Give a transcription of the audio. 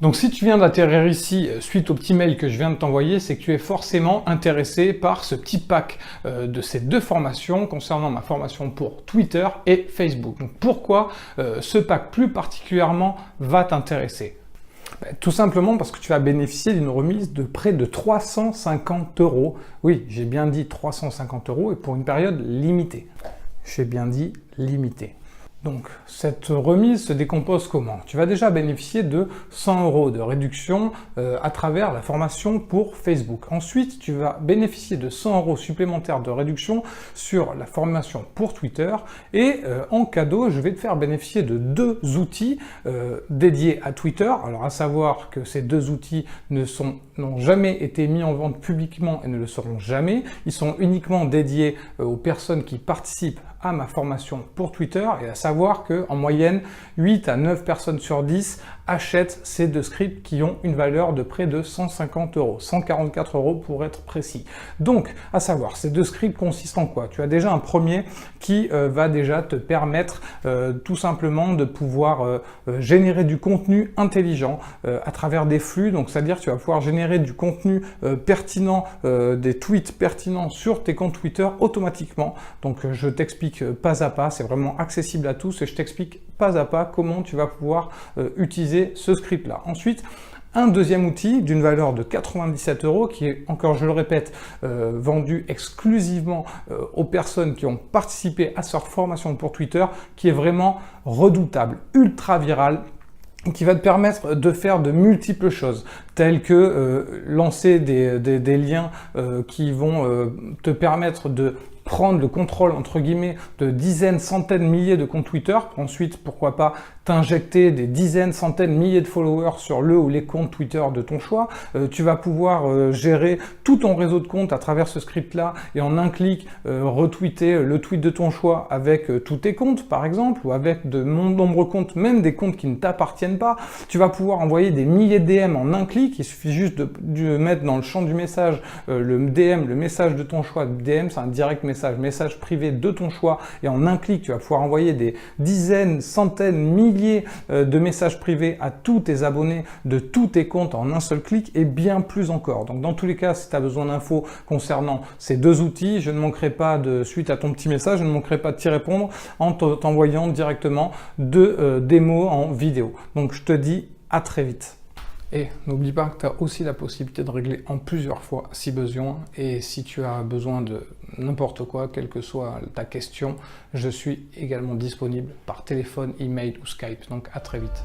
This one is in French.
Donc si tu viens d'atterrir ici suite au petit mail que je viens de t'envoyer, c'est que tu es forcément intéressé par ce petit pack de ces deux formations concernant ma formation pour Twitter et Facebook. Donc pourquoi ce pack plus particulièrement va t'intéresser? Tout simplement parce que tu vas bénéficier d'une remise de près de 350 €. Oui, j'ai bien dit 350 € et pour une période limitée. J'ai bien dit limitée. Donc, cette remise se décompose comment? Tu vas déjà bénéficier de 100 € de réduction à travers la formation pour Facebook. Ensuite, tu vas bénéficier de 100 € supplémentaires de réduction sur la formation pour Twitter. Et en cadeau, je vais te faire bénéficier de deux outils dédiés à Twitter. Alors, à savoir que ces deux outils n'ont jamais été mis en vente publiquement et ne le seront jamais. Ils sont uniquement dédiés aux personnes qui participent à ma formation pour Twitter, et à savoir que en moyenne 8 à 9 personnes sur 10 achètent ces deux scripts qui ont une valeur de près de 150 €, 144 € pour être précis. Donc, à savoir, ces deux scripts consistent en quoi? Tu as déjà un premier qui va déjà te permettre tout simplement de pouvoir générer du contenu intelligent à travers des flux. Donc, c'est-à-dire que tu vas pouvoir générer du contenu pertinent, des tweets pertinents sur tes comptes Twitter automatiquement. Donc, je t'explique pas à pas, c'est vraiment accessible à tous et je t'explique pas à pas comment tu vas pouvoir utiliser ce script-là. Ensuite, un deuxième outil d'une valeur de 97 € qui est, encore je le répète, vendu exclusivement aux personnes qui ont participé à cette formation pour Twitter, qui est vraiment redoutable, ultra viral, qui va te permettre de faire de multiples choses, telles que lancer des liens qui vont te permettre de prendre le contrôle, entre guillemets, de dizaines, centaines, milliers de comptes Twitter. Ensuite, pourquoi pas t'injecter des dizaines, centaines, milliers de followers sur le ou les comptes Twitter de ton choix. Tu vas pouvoir gérer tout ton réseau de comptes à travers ce script-là et en un clic retweeter le tweet de ton choix avec tous tes comptes, par exemple, ou avec de nombreux comptes, même des comptes qui ne t'appartiennent pas. Tu vas pouvoir envoyer des milliers de DM en un clic. Il suffit juste de mettre dans le champ du message le DM, le message de ton choix. DM, c'est un direct message privé de ton choix, et en un clic, tu vas pouvoir envoyer des dizaines, centaines, milliers de messages privés à tous tes abonnés de tous tes comptes en un seul clic, et bien plus encore. Donc dans tous les cas, si tu as besoin d'infos concernant ces deux outils, je ne manquerai pas suite à ton petit message, je ne manquerai pas de t'y répondre en t'envoyant directement deux démos en vidéo. Donc je te dis à très vite. Et n'oublie pas que tu as aussi la possibilité de régler en plusieurs fois si besoin. Et si tu as besoin de n'importe quoi, quelle que soit ta question, je suis également disponible par téléphone, email ou Skype. Donc à très vite.